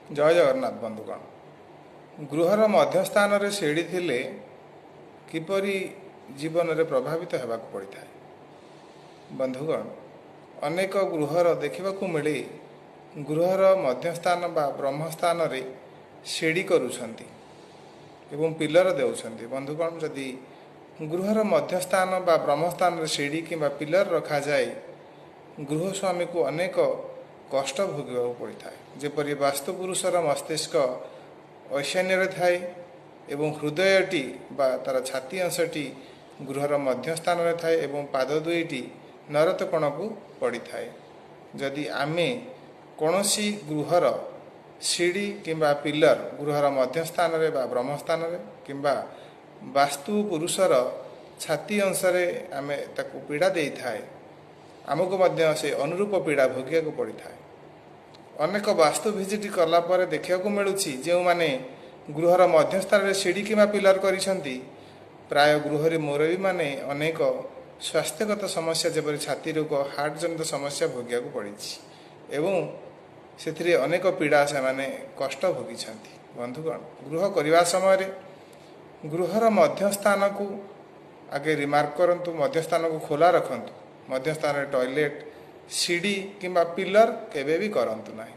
जय जगन्नाथ बंधुगण गृहर मध्यस्थान रे सीढ़ी थिले किपरि जीवन रे प्रभावित होबाक पड़ता है। बंधुगण अनेक गृहर देखा मिले गृहर मध्यस्थान बा ब्रह्मस्थान रे सीढ़ी करुछंती एवं पिलर देउछंती। बंधुगण जदि गृहर मध्यस्थान बा ब्रह्मस्थान रे सीढ़ी किंबा पिलर रखा जाए गृहस्वामी को अनेक कष्ट भोगवा पड़ता है। जेपरी वास्तुपुरुषर मस्तिष्क ऐशान्य थाए एवं हृदयटी बा तार छाती अंशटी गृहर मध्यस्थान में थाए एवं पाद दुईटी नरत कोण को पड़ी थाए। जदि आमे कौनसी गृहर सीढ़ी किंबा पिलर गृहर मध्यस्थान रे बा ब्रह्मस्थान रे किंबा वास्तुपुरुषर छाती अंशरे आमे ताकू पीड़ा दे थाए आमको मध्य से अनुरूप पीड़ा भोगिया को पड़ी थाए। अनेक वास्तु भिजिट कलापर देखा मिलूँ जो मैंने गृहर मध्यस्थान सीढ़ी किंबा पिलर करिसेंती प्राय गृहरे मुरबी माने अनेक स्वास्थ्यगत समस्या जेपरी छाती रोग हार्ट जनित समस्या भोगिया को पड़ी एवं से अनेक पीड़ा से माने कष्ट भोगी। बंधुगण गृह करने समय गृहर मध्यस्थान को आगे रिमार्क करंतु, मध्यस्थान को खोला रखंतु। मध्यस्थान टॉयलेट सीढ़ी किंबा पिलर केबे भी करंतु नहीं।